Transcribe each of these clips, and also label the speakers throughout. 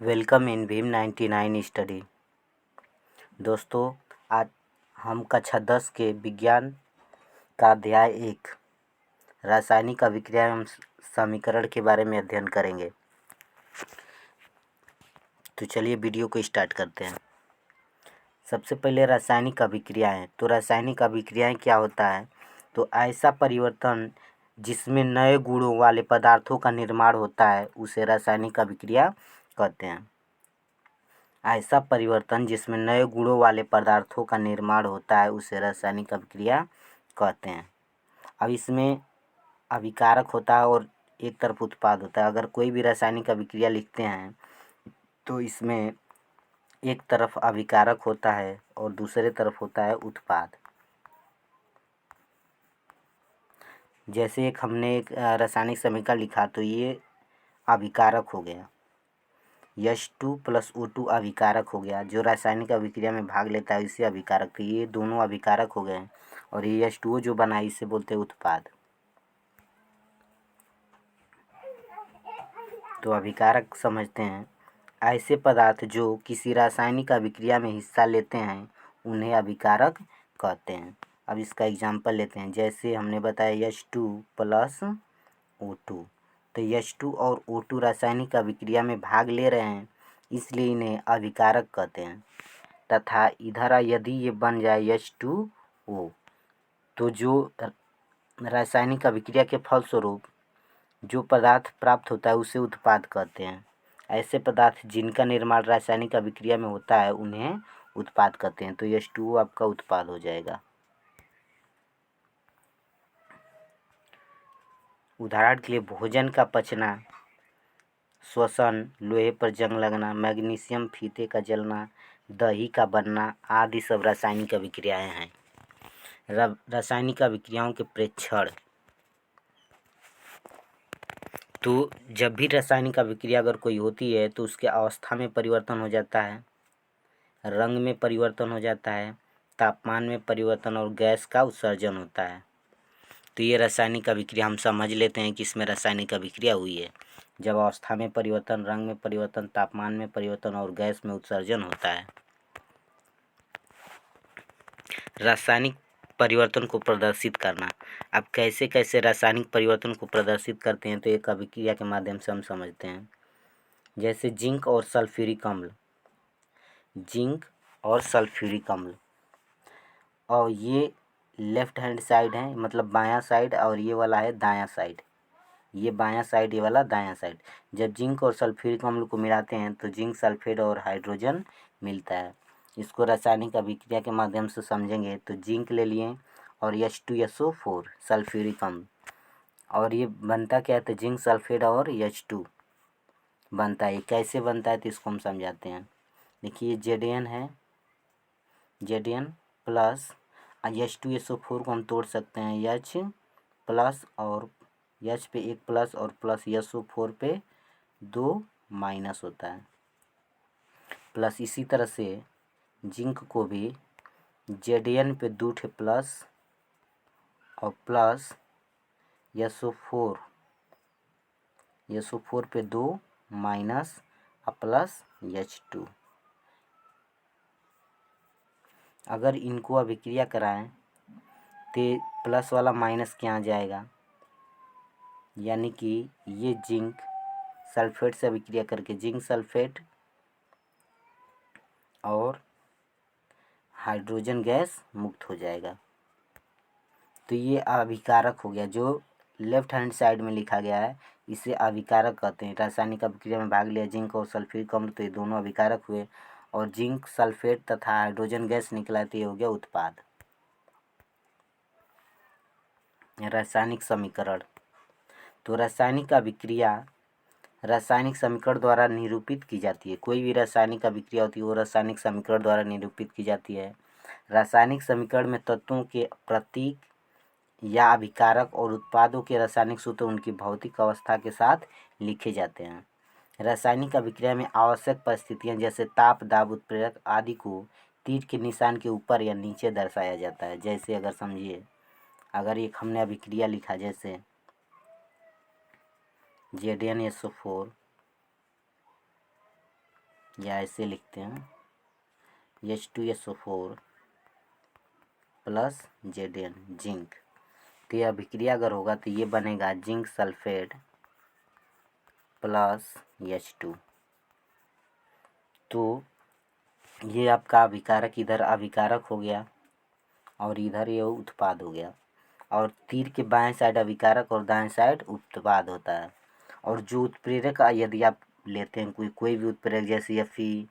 Speaker 1: Welcome in Bhim 99 study. दोस्तों, आज हम कक्षा 10 के विज्ञान का अध्याय 1 रासायनिक अभिक्रिया एवं समीकरण के बारे में अध्ययन करेंगे। तो चलिए वीडियो को स्टार्ट करते हैं। सबसे पहले रासायनिक अभिक्रियाएं। तो रासायनिक अभिक्रियाएं क्या होता है? तो ऐसा परिवर्तन जिसमें नए गुणों वाले पदार्थों का निर्माण होता है उसे रासायनिक अभिक्रिया कहते हैं। ऐसा परिवर्तन जिसमें नए गुणों वाले पदार्थों का निर्माण होता है उसे रासायनिक अभिक्रिया कहते हैं। अब इसमें अभिकारक होता है और एक तरफ उत्पाद होता है। अगर कोई भी रासायनिक अभिक्रिया लिखते हैं तो इसमें एक तरफ अभिकारक होता है और दूसरे तरफ होता है उत्पाद। जैसे हमने एक रासायनिक समीकरण लिखा तो ये अभिकारक हो गया, H2 + O2 अभिकारक हो गया। जो रासायनिक अभिक्रिया में भाग लेता है इसे अभिकारक। तो ये दोनों अभिकारक हो गए और ये H2O जो बना है इसे बोलते हैं उत्पाद। तो अभिकारक समझते हैं, ऐसे पदार्थ जो किसी रासायनिक अभिक्रिया में हिस्सा लेते हैं उन्हें अभिकारक कहते हैं। अब इसका एग्जाम्पल लेते हैं। जैसे हमने बताया H2 + O2। तो H2 और O2 रासायनिक अभिक्रिया में भाग ले रहे हैं इसलिए इन्हें अभिकारक कहते हैं। तथा इधर यदि ये बन जाए H2O तो जो रासायनिक अभिक्रिया के फलस्वरूप जो पदार्थ प्राप्त होता है उसे उत्पाद कहते हैं। ऐसे पदार्थ जिनका निर्माण रासायनिक अभिक्रिया में होता है उन्हें उत्पाद कहते हैं। तो H2O आपका उत्पाद हो जाएगा। उदाहरण के लिए भोजन का पचना, श्वसन, लोहे पर जंग लगना, मैग्नीशियम फीते का जलना, दही का बनना आदि सब रासायनिक अभिक्रियाएं हैं। रासायनिक अभिक्रियाओं के प्रेक्षण। तो जब भी रासायनिक अभिक्रिया अगर कोई होती है तो उसके अवस्था में परिवर्तन हो जाता है, रंग में परिवर्तन हो जाता है, तापमान में परिवर्तन और गैस का उत्सर्जन होता है। तो ये रासायनिक अभिक्रिया हम समझ लेते हैं कि इसमें रासायनिक अभिक्रिया हुई है जब अवस्था में परिवर्तन, रंग में परिवर्तन, तापमान में परिवर्तन और गैस में उत्सर्जन होता है। रासायनिक परिवर्तन को प्रदर्शित करना। अब कैसे कैसे रासायनिक परिवर्तन को प्रदर्शित करते हैं तो एक अभिक्रिया के माध्यम से हम समझते हैं। जैसे जिंक और सल्फ्यूरिक अम्ल, जिंक और सल्फ्यूरिक अम्ल, और ये लेफ्ट हैंड साइड है, मतलब बायां साइड, और ये वाला है दायां साइड। ये बायां साइड, ये वाला दायां साइड। जब जिंक और सल्फ्यूरिक अम्ल को मिलाते हैं तो जिंक सल्फेट और हाइड्रोजन मिलता है। इसको रासायनिक अभिक्रिया के माध्यम से समझेंगे तो जिंक ले लिए और H2SO4 सल्फ्यूरिक अम्ल, और ये बनता क्या है तो जिंक सल्फेट और H2 बनता है। कैसे बनता है तो इसको हम समझाते हैं। देखिए Zn है, Zn प्लस H2SO4 को हम तोड़ सकते हैं H प्लस, और H पे एक प्लस और प्लस SO4 पे 2 माइनस होता है प्लस। इसी तरह से जिंक को भी Zn पे 2 ठे प्लस और प्लस SO4 पे 2 माइनस और प्लस H2। अगर इनको अभिक्रिया कराएं तो प्लस वाला माइनस के यहाँ जाएगा, यानी कि ये जिंक सल्फेट से अभिक्रिया करके जिंक सल्फेट और हाइड्रोजन गैस मुक्त हो जाएगा। तो ये अभिकारक हो गया। जो लेफ्ट हैंड साइड में लिखा गया है इसे अभिकारक कहते हैं। रासायनिक अभिक्रिया में भाग लिया जिंक और सल्फ्यूरिक अम्ल, तो ये दोनों अभिकारक हुए, और जिंक सल्फेट तथा हाइड्रोजन गैस निकला तो ये हो गया उत्पाद। रासायनिक समीकरण। तो रासायनिक अभिक्रिया रासायनिक समीकरण द्वारा निरूपित की जाती है। कोई भी रासायनिक अभिक्रिया होती है वो रासायनिक समीकरण द्वारा निरूपित की जाती है। रासायनिक समीकरण में तत्वों के प्रतीक या अभिकारक और उत्पादों के रासायनिक सूत्र उनकी भौतिक अवस्था के साथ लिखे जाते हैं। रासायनिक अभिक्रिया में आवश्यक परिस्थितियां जैसे ताप, दाब, उत्प्रेरक आदि को तीर के निशान के ऊपर या नीचे दर्शाया जाता है। जैसे अगर समझिए, अगर एक हमने अभिक्रिया लिखा जैसे ZnSO4 या ऐसे लिखते हैं H2SO4 प्लस Zn जिंक। तो यह अभिक्रिया अगर होगा तो ये बनेगा जिंक सल्फेट प्लस H2। तो ये आपका अभिकारक इधर अभिकारक हो गया और इधर ये उत्पाद हो गया। और तीर के बाएं साइड अभिकारक और दाएं साइड उत्पाद होता है। और जो उत्प्रेरक यदि आप लेते हैं कोई भी उत्प्रेरक जैसे Fe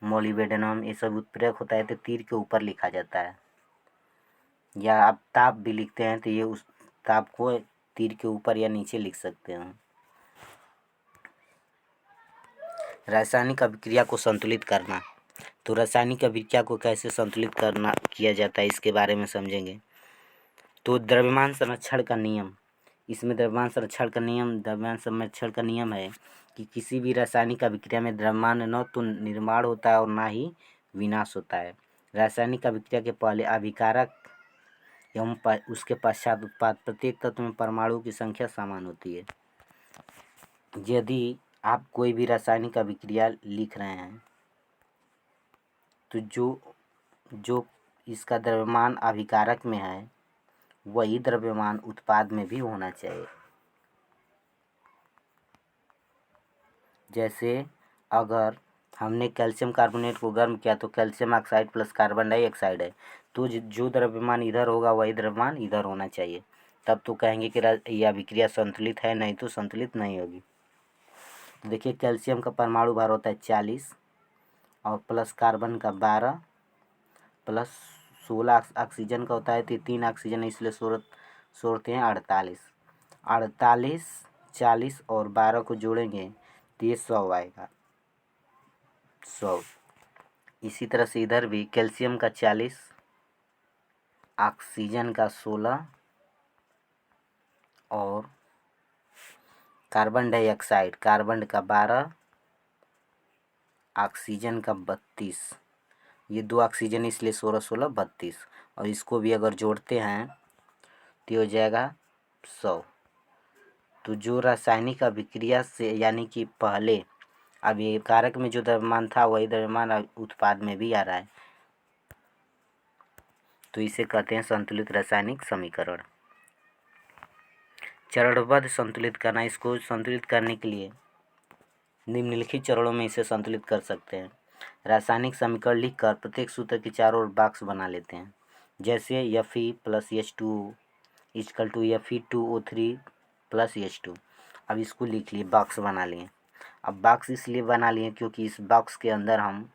Speaker 1: मोलिबेडेनम ये सब उत्प्रेरक होता है तो तीर के ऊपर लिखा जाता है, या आप ताप भी लिखते हैं तो ये उस ताप को तीर के ऊपर या नीचे लिख सकते हैं। रासायनिक अभिक्रिया को संतुलित करना। तो रासायनिक अभिक्रिया को कैसे संतुलित करना किया जाता है इसके बारे में समझेंगे। तो द्रव्यमान संरक्षण का नियम, इसमें द्रव्यमान संरक्षण का नियम है कि किसी भी रासायनिक अभिक्रिया में द्रव्यमान न तो निर्माण होता है और ना ही विनाश होता है। रासायनिक अभिक्रिया के पहले अभिकारक एवं उसके पश्चात उत्पाद प्रत्येक तत्व में परमाणु की संख्या समान होती है। यदि आप कोई भी रासायनिक अभिक्रिया लिख रहे हैं तो जो इसका द्रव्यमान अभिकारक में है वही द्रव्यमान उत्पाद में भी होना चाहिए। जैसे अगर हमने कैल्शियम कार्बोनेट को गर्म किया तो calcium oxide plus carbon dioxide है, तो जो द्रव्यमान इधर होगा वही द्रव्यमान इधर होना चाहिए, तब तो कहेंगे कि यह अभिक्रिया संतुलित है, नहीं तो संतुलित नहीं होगी। तो देखिए कैल्शियम का परमाणु भार होता है 40 और प्लस कार्बन का 12 प्लस 16 ऑक्सीजन का होता है तो 3 ऑक्सीजन इसलिए सोड़ते हैं 48, 40 और 12 को जोड़ेंगे तो ये 100 आएगा, 100। इसी तरह से इधर भी कैल्शियम का 40, ऑक्सीजन का 16 और कार्बन डाइऑक्साइड कार्बन का 12, ऑक्सीजन का 32, ये 2 ऑक्सीजन इसलिए 16 16 32, और इसको भी अगर जोड़ते हैं तो हो जाएगा 100। तो जो रासायनिक अभिक्रिया से यानी कि पहले अभिकारक में जो द्रव्यमान था वही द्रव्यमान उत्पाद में भी आ रहा है, तो इसे कहते हैं संतुलित रासायनिक समीकरण। चरणबद्ध संतुलित करना, इसको संतुलित करने के लिए निम्नलिखित चरणों में इसे संतुलित कर सकते हैं। रासायनिक समीकरण लिखकर प्रत्येक सूत्र के चारों ओर बॉक्स बना लेते हैं। जैसे Fe plus H2O equal to Fe2O3 plus H2। अब इसको लिख लिए, बॉक्स बना लिए। अब बॉक्स इसलिए बना लिए क्योंकि इस बॉक्स के अंदर हम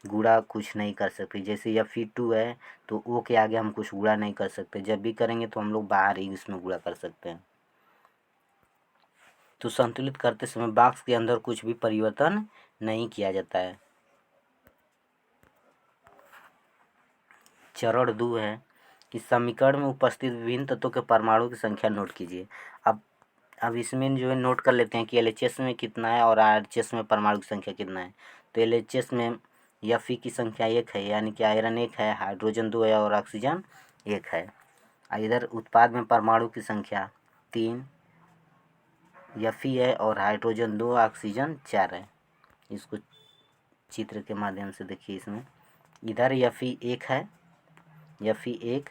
Speaker 1: गुणा कुछ नहीं कर सकते। जैसे Fe2 है तो O के आगे हम कुछ गुणा नहीं कर सकते, जब भी करेंगे तो हम लोग बाहर ही इसमें गुणा कर सकते हैं। तो संतुलित करते समय बॉक्स के अंदर कुछ भी परिवर्तन नहीं किया जाता है। चरण 2 है कि समीकरण में उपस्थित विभिन्न तत्वों के परमाणु की संख्या नोट कीजिए। अब इसमें जो है नोट कर लेते हैं कि LHS में कितना है और RHS में परमाणु की संख्या कितना है। तो LHS में Fe की संख्या 1 है, यानी कि आयरन 1 है, हाइड्रोजन 2 है और ऑक्सीजन 1 है। इधर उत्पाद में परमाणु की संख्या 3 Fe है और हाइड्रोजन 2 ऑक्सीजन 4 है। इसको चित्र के माध्यम से देखिए। इसमें इधर Fe 1 है, Fe 1,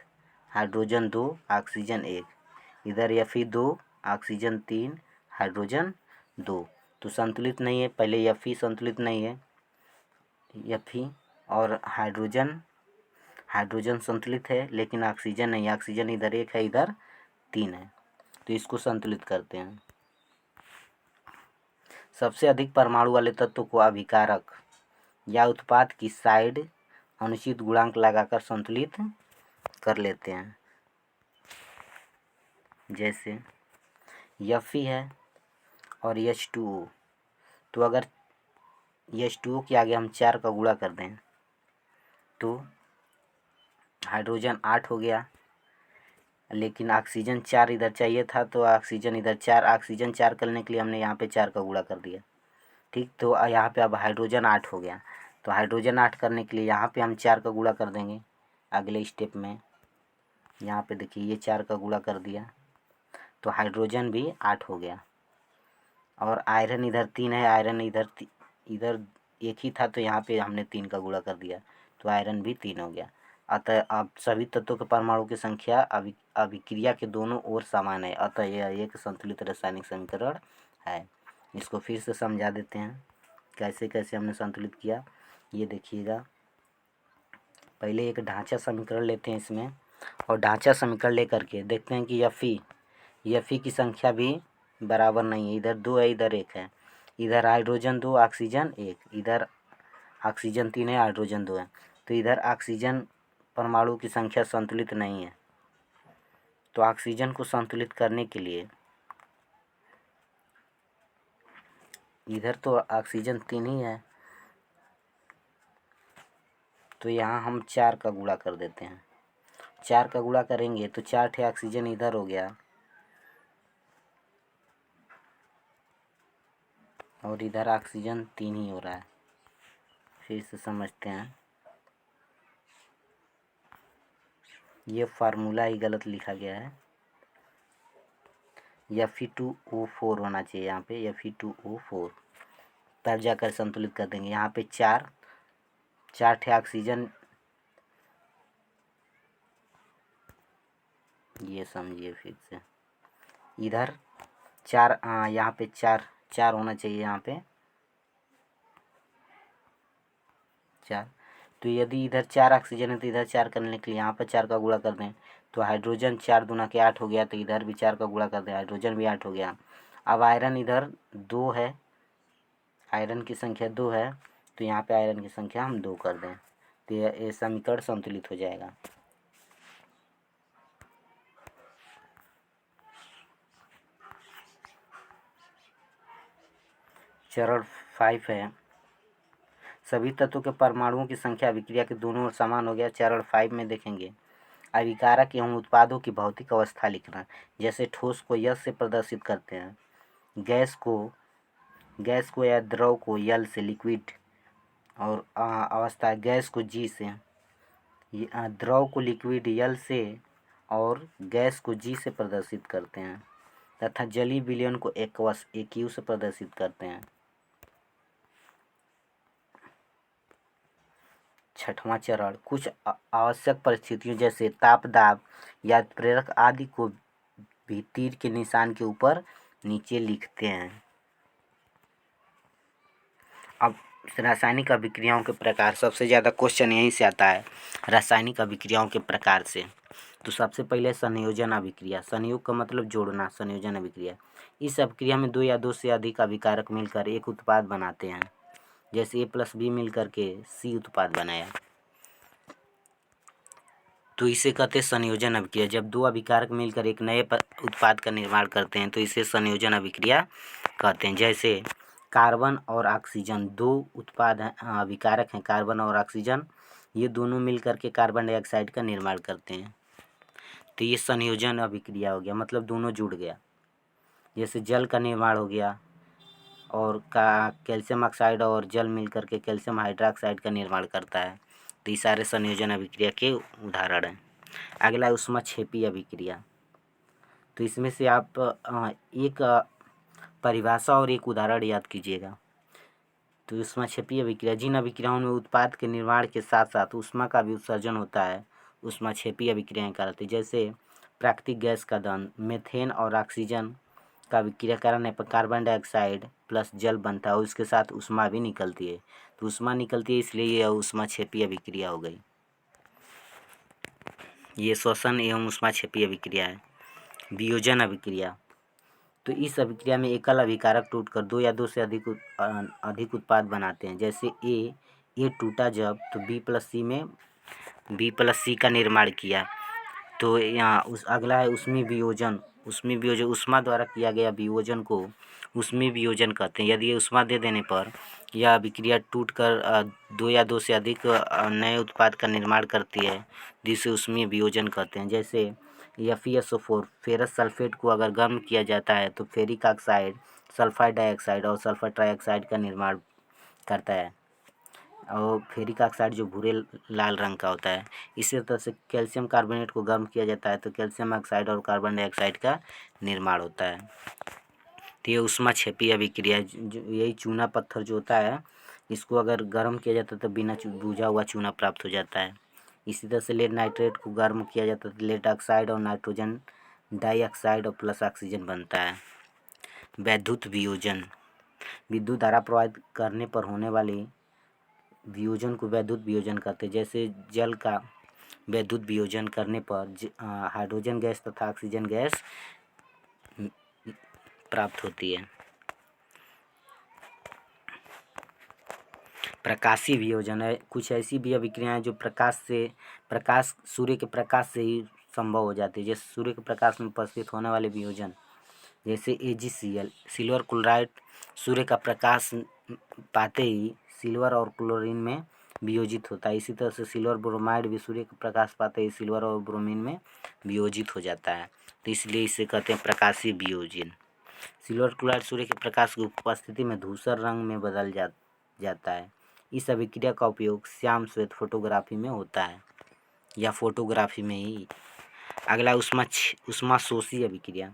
Speaker 1: हाइड्रोजन 2 ऑक्सीजन 1, इधर Fe 2 ऑक्सीजन 3 हाइड्रोजन 2। तो संतुलित नहीं है, पहले Fe संतुलित नहीं है, Fe और हाइड्रोजन संतुलित है लेकिन ऑक्सीजन नहीं, ऑक्सीजन इधर 1 है इधर 3 है, तो इसको संतुलित करते हैं। सबसे अधिक परमाणु वाले तत्व को अभिकारक या उत्पाद की साइड अनुचित गुणांक लगाकर संतुलित कर लेते हैं। जैसे Fe है और H2O, तो अगर H2O के आगे हम 4 का गुणा कर दें तो हाइड्रोजन 8 हो गया, लेकिन ऑक्सीजन 4 इधर चाहिए था तो ऑक्सीजन इधर 4, ऑक्सीजन 4 करने के लिए हमने यहाँ पे 4 का गुणा कर दिया। ठीक, तो यहाँ पे अब हाइड्रोजन 8 हो गया, तो हाइड्रोजन 8 करने के लिए यहाँ पे हम 4 का गुणा कर देंगे। अगले स्टेप में यहाँ पे देखिए ये 4 का गुणा कर दिया तो हाइड्रोजन भी 8 हो गया। और आयरन इधर 3 है, आयरन इधर एक ही था तो यहाँ पे हमने 3 का गुणा कर दिया, तो आयरन भी 3 हो गया। अतः अब सभी तत्वों के परमाणु की संख्या अभिक्रिया के दोनों ओर समान है, अतः यह एक संतुलित रासायनिक समीकरण है। इसको फिर से समझा देते हैं कैसे कैसे हमने संतुलित किया। ये देखिएगा, पहले एक ढांचा समीकरण लेते हैं इसमें, और ढांचा समीकरण लेकर के देखते हैं कि Fe की संख्या भी बराबर नहीं है, इधर 2 है इधर 1 है, इधर हाइड्रोजन 2 ऑक्सीजन 1, इधर ऑक्सीजन 3 है हाइड्रोजन 2 है, तो इधर ऑक्सीजन परमाणु की संख्या संतुलित नहीं है। तो ऑक्सीजन को संतुलित करने के लिए इधर तो ऑक्सीजन 3 ही है, तो यहाँ हम 4 का गुणा कर देते हैं। 4 का गुणा करेंगे तो 4 ठे ऑक्सीजन इधर हो गया, और इधर ऑक्सीजन 3 ही हो रहा है। फिर से समझते हैं, ये फार्मूला ही गलत लिखा गया है, Fe2O4 होना चाहिए यहाँ पे, Fe2O4, तब जाकर संतुलित कर देंगे। यहाँ पे 4 ठे ऑक्सीजन, ये समझिए फिर से, इधर 4 यहाँ पे 4 होना चाहिए, यहाँ पे 4, तो यदि इधर 4 ऑक्सीजन है तो इधर 4 करने के लिए यहाँ पर 4 का गुणा कर दें, तो हाइड्रोजन 4 दूना के 8 हो गया, तो इधर भी 4 का गुणा कर दें, हाइड्रोजन भी 8 हो गया। अब आयरन इधर 2 है, आयरन की संख्या 2 है, तो यहाँ पे आयरन की संख्या हम 2 कर दें, तो ये समीकरण संतुलित हो जाएगा। चरण 5 है, सभी तत्वों के परमाणुओं की संख्या अभिक्रिया के दोनों ओर समान हो गया। चरण 5 में देखेंगे, अभिकारक एवं उत्पादों की भौतिक अवस्था लिखना। जैसे ठोस को यश से प्रदर्शित करते हैं, गैस को या द्रव को यल से, लिक्विड, और अवस्था गैस को जी से, द्रव को लिक्विड यल से और गैस को जी से प्रदर्शित करते हैं, तथा जलीय विलयन को एक्वस AQ से प्रदर्शित करते हैं। 6वां चरण, कुछ आवश्यक परिस्थितियों जैसे ताप, दाब या प्रेरक आदि को भी तीर के निशान के ऊपर नीचे लिखते हैं। अब रासायनिक अभिक्रियाओं के प्रकार, सबसे ज़्यादा क्वेश्चन यहीं से आता है, रासायनिक अभिक्रियाओं के प्रकार से। तो सबसे पहले संयोजन अभिक्रिया, संयोग का मतलब जोड़ना, संयोजन अभिक्रिया। इस अभिक्रिया में 2 या 2 से अधिक अभिकारक मिलकर एक उत्पाद बनाते हैं, जैसे A+B मिलकर के C उत्पाद बनाया, तो इसे कहते हैं संयोजन अभिक्रिया। जब 2 अभिकारक मिलकर एक नए उत्पाद का निर्माण करते हैं तो इसे संयोजन अभिक्रिया कहते हैं। जैसे कार्बन और ऑक्सीजन 2 उत्पाद हैं, अभिकारक हैं, कार्बन और ऑक्सीजन, ये दोनों मिलकर के कार्बन डाइऑक्साइड का निर्माण करते हैं, तो ये संयोजन अभिक्रिया हो गया, मतलब दोनों जुड़ गया। जैसे जल का निर्माण हो गया, और कैल्शियम ऑक्साइड और जल मिलकर के कैल्शियम हाइड्रोक्साइड का निर्माण करता है, तो ये सारे संयोजन अभिक्रिया के उदाहरण हैं। अगला है ऊष्माक्षेपी अभिक्रिया। तो इसमें से आप एक परिभाषा और एक उदाहरण याद कीजिएगा। तो ऊष्माक्षेपी अभिक्रिया, जिन अभिक्रियाओं में उत्पाद के निर्माण के साथ साथ ऊष्मा का भी उत्सर्जन होता है, ऊष्माक्षेपी अभिक्रियाएं कहलाती है। जैसे प्राकृतिक गैस का दहन, मीथेन और ऑक्सीजन का अभिक्रिया करने पर कार्बन डाइऑक्साइड प्लस जल बनता है और उसके साथ ऊष्मा भी निकलती है, तो ऊष्मा निकलती है इसलिए यह ऊष्माक्षेपी अभिक्रिया हो गई। ये श्वसन एवं ऊष्माक्षेपी अभिक्रिया है। वियोजन अभिक्रिया, तो इस अभिक्रिया में एकल अभिकारक टूटकर 2 या 2 से अधिक उत्पाद बनाते हैं। जैसे ए टूटा जब, तो B+C का निर्माण किया, तो यहाँ अगला है उष्मीय वियोजन। उष्मीय वियोजन, ऊष्मा द्वारा किया गया वियोजन को उष्मीय वियोजन कहते हैं। यदि ये ऊष्मा दे देने पर यह अभिक्रिया टूटकर 2 या 2 से अधिक नए उत्पाद का निर्माण करती है, जिसे उष्मीय वियोजन कहते हैं। जैसे FeSO4, फेरस सल्फेट को अगर गर्म किया जाता है तो फेरिक ऑक्साइड, सल्फर डाइऑक्साइड और सल्फर ट्राइऑक्साइड का निर्माण करता है, और फेरिक ऑक्साइड जो भूरे लाल रंग का होता है। इसी तरह से कैल्शियम कार्बोनेट को गर्म किया जाता है तो कैल्शियम ऑक्साइड और कार्बन डाइऑक्साइड का निर्माण होता है। तो ये ऊष्माक्षेपी अभिक्रिया है। यही चूना पत्थर जो होता है, इसको अगर गर्म किया जाता है तो बिना बुझा हुआ चूना प्राप्त हो जाता है। इसी तरह से लेड नाइट्रेट को गर्म किया जाता है तो लेड ऑक्साइड और नाइट्रोजन डाइऑक्साइड और प्लस ऑक्सीजन बनता है। वैद्युत वियोजन, विद्युत धारा प्रवाहित करने पर होने वाली वियोजन को वैद्युत वियोजन कहते हैं। जैसे जल का वैद्युत वियोजन करने पर हाइड्रोजन गैस तथा ऑक्सीजन गैस प्राप्त होती है। प्रकाशीय वियोजन है, कुछ ऐसी भी अभिक्रियाएं जो सूर्य के प्रकाश से ही संभव हो जाती है। जैसे सूर्य के प्रकाश में उपस्थित होने वाले वियोजन, जैसे AgCl, सिल्वर क्लोराइड सूर्य का प्रकाश पाते ही सिल्वर और क्लोरीन में वियोजित होता है। इसी तरह से सिल्वर ब्रोमाइड भी सूर्य का प्रकाश पाते ही सिल्वर और ब्रोमीन में वियोजित हो जाता है, तो इसलिए इसे कहते हैं प्रकाशीय वियोजन। सिल्वर क्लोराइड सूर्य के प्रकाश की उपस्थिति में धूसर रंग में बदल जाता है। इस अभिक्रिया का उपयोग श्याम श्वेत फोटोग्राफी में होता है, या फोटोग्राफी में ही। अगला ऊष्माशोषी अभिक्रिया।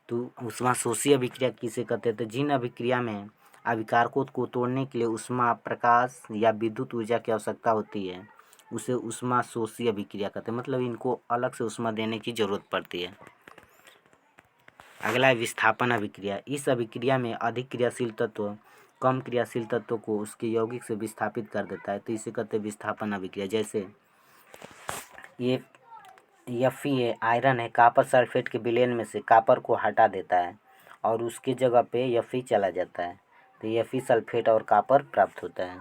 Speaker 1: तो ऊष्माशोषी अभिक्रिया किसे कहते हैं? तो जिन अभिक्रिया में अभिकारकों को तोड़ने के लिए ऊष्मा, प्रकाश या विद्युत ऊर्जा की आवश्यकता होती है, उसे ऊष्माशोषी अभिक्रिया कहते हैं। मतलब इनको अलग से ऊष्मा देने की जरूरत पड़ती है। अगला है विस्थापन अभिक्रिया। इस अभिक्रिया में अधिक क्रियाशील तत्व कम क्रियाशील तत्व को उसके यौगिक से विस्थापित कर देता है, तो इसे कहते हैं विस्थापन अभिक्रिया। जैसे ये Fe आयरन है, कॉपर सल्फेट के विलयन में से कॉपर को हटा देता है और उसकी जगह पे Fe चला जाता है, तो Fe सल्फेट और कॉपर प्राप्त होता है।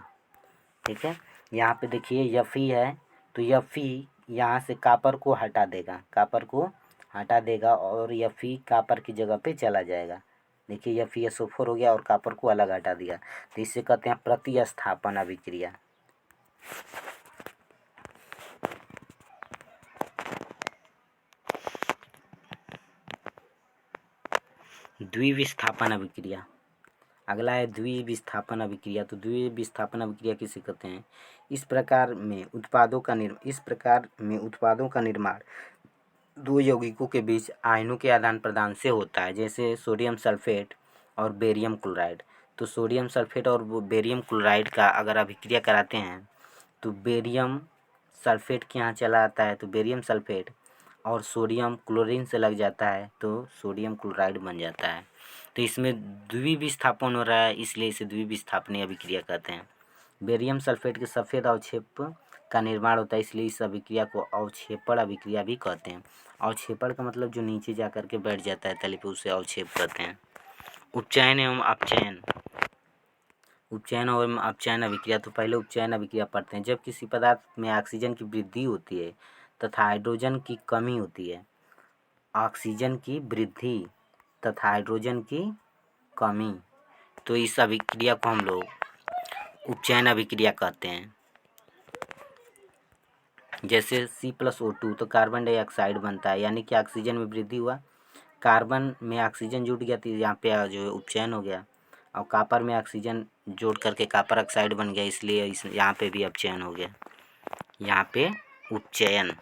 Speaker 1: ठीक है, यहाँ पे देखिए Fe है, तो Fe यहाँ से कॉपर को हटा देगा और Fe कॉपर की जगह पे चला जाएगा। देखिए FeSO4 हो गया और कॉपर को अलग हटा दिया, तो इसे कहते हैं प्रतिस्थापन अभिक्रिया। द्विविस्थापन अभिक्रिया। अगला है द्विविस्थापन अभिक्रिया। तो द्विविस्थापन अभिक्रिया किसे कहते हैं? इस प्रकार में उत्पादों का निर्माण दो यौगिकों के बीच आयनों के आदान प्रदान से होता है। जैसे सोडियम सल्फेट और बेरियम क्लोराइड। तो सोडियम सल्फेट और बेरियम क्लोराइड का अगर अभिक्रिया कराते हैं तो बेरियम सल्फेट के यहाँ चला आता है, तो बेरियम सल्फेट और सोडियम क्लोरीन से लग जाता है तो सोडियम क्लोराइड बन जाता है। तो इसमें द्विविस्थापन हो रहा है, इसलिए इसे द्विविस्थापनीय अभिक्रिया कहते हैं। बेरियम सल्फेट के सफ़ेद अवक्षेप का निर्माण होता है, इसलिए इस अभिक्रिया को अवक्षेपण अभिक्रिया भी कहते हैं। अवक्षेपण का मतलब जो नीचे जा कर के बैठ जाता है तले पे, उसे अवक्षेप कहते हैं। उपचयन एवं अपचयन। उपचयन और अपचयन अभिक्रिया। तो पहले उपचयन अभिक्रिया पढ़ते हैं। जब किसी पदार्थ में ऑक्सीजन की वृद्धि होती है तथा हाइड्रोजन की कमी होती है, ऑक्सीजन की वृद्धि तथा हाइड्रोजन की कमी, तो इस अभिक्रिया को हम लोग उपचयन अभिक्रिया कहते हैं। जैसे C+O2 तो कार्बन डाइऑक्साइड बनता है, यानी कि ऑक्सीजन में वृद्धि हुआ, कार्बन में ऑक्सीजन जुड़ गया तो यहाँ पे जो है उपचयन हो गया, और कॉपर में ऑक्सीजन जोड़ करके कॉपर ऑक्साइड बन गया, इसलिए यहाँ पे भी अपचयन हो गया। यहाँ पे उपचयन।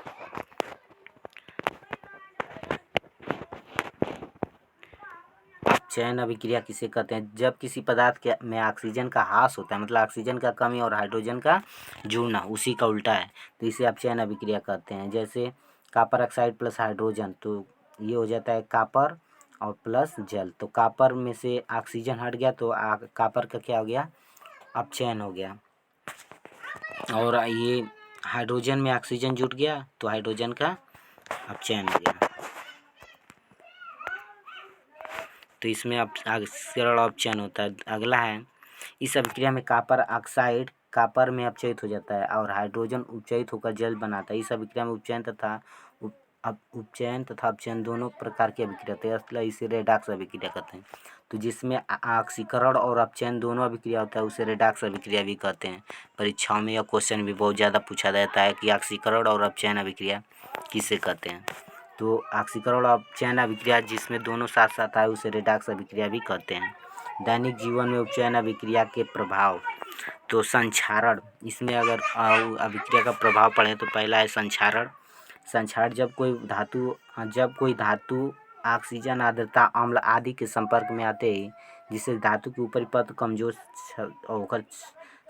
Speaker 1: अपचयन अभिक्रिया किसे कहते हैं? जब किसी पदार्थ में ऑक्सीजन का ह्रास होता है, मतलब ऑक्सीजन का कमी और हाइड्रोजन का जुड़ना उसी का उल्टा है, तो इसे अपचयन अभिक्रिया कहते हैं। जैसे कॉपर ऑक्साइड प्लस हाइड्रोजन, तो ये हो जाता है कॉपर और प्लस जल, तो कॉपर में से ऑक्सीजन हट गया तो कॉपर का क्या हो गया? अपचयन हो गया। और ये हाइड्रोजन में ऑक्सीजन जुट गया तो हाइड्रोजन का अपचयन हो गया। तो इसमें सरल अपचयन होता है। अगला है, इस अभिक्रिया में कॉपर ऑक्साइड कॉपर में अपचयित हो जाता है और हाइड्रोजन उपचयित होकर जल बनाता है। इस अभिक्रिया में उपचयन तथा अपचयन दोनों प्रकार की अभिक्रिया होती है, इसलिए इसे रेडॉक्स अभिक्रिया कहते हैं। तो जिसमें ऑक्सीकरण और अपचयन दोनों अभिक्रिया होता है उसे रेडॉक्स अभिक्रिया भी कहते हैं। परीक्षाओं में यह क्वेश्चन भी बहुत ज़्यादा पूछा जाता है कि ऑक्सीकरण और अपचयन अभिक्रिया किसे कहते हैं। तो ऑक्सीकरण और अपचयन अभिक्रिया जिसमें दोनों साथ साथ आए उसे रेडॉक्स अभिक्रिया भी कहते हैं। दैनिक जीवन में उपचयन अभिक्रिया के प्रभाव। तो संक्षारण, इसमें अगर अभिक्रिया का प्रभाव पढ़ें तो पहला है संक्षारण। संक्षारण जब कोई धातु ऑक्सीजन, आर्द्रता, अम्ल आदि के संपर्क में आते ही जिससे धातु की ऊपरी परत कमजोर होकर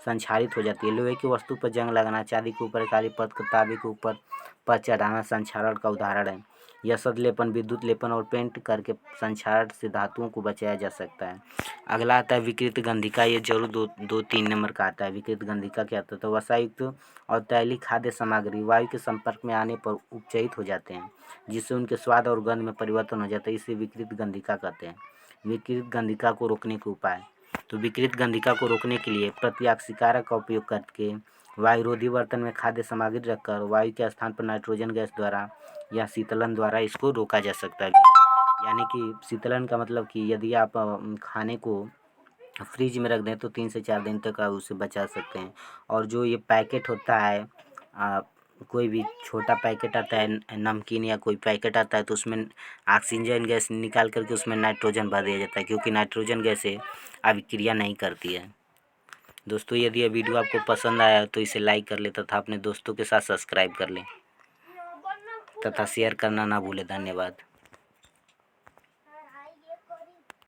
Speaker 1: संक्षारित हो जाती है। लोहे की वस्तु पर जंग लगना, चांदी के ऊपर काली परत को तांबे के ऊपर पर चढ़ाना संक्षारण का उदाहरण है। यसद लेपन, विद्युत लेपन और पेंट करके संक्षारण से धातुओं को बचाया जा सकता है। अगला आता है विकृत गंधिका। ये जरूर दो तीन नंबर का आता है। विकृत गंधिका क्या होता है? तो वसायुक्त और तैलीय खाद्य सामग्री वायु के संपर्क में आने पर उपचयित हो जाते हैं, जिससे उनके स्वाद और गंध में परिवर्तन हो जाता है। इसे विकृत गंधिका कहते हैं। विकृत गंधिका को रोकने के उपाय। तो विकृत गंधिका को रोकने के लिए प्रत्याक्सीकारक का उपयोग करके वायुरोधी बर्तन में खाद्य सामग्री रखकर वायु के स्थान पर नाइट्रोजन गैस द्वारा या शीतलन द्वारा इसको रोका जा सकता है। यानी कि शीतलन का मतलब कि यदि आप खाने को फ्रिज में रख दें तो 3 से 4 दिन तक आप उसे बचा सकते हैं। और जो ये पैकेट होता है, कोई भी छोटा पैकेट आता है नमकीन या कोई पैकेट आता है, तो उसमें ऑक्सीजन गैस निकाल करके उसमें नाइट्रोजन भर दिया जाता है, क्योंकि नाइट्रोजन गैस से अभिक्रिया नहीं करती है। दोस्तों, यदि यह वीडियो आपको पसंद आया तो इसे लाइक कर लें तथा अपने दोस्तों के साथ सब्सक्राइब कर लें तथा शेयर करना ना भूलें। धन्यवाद।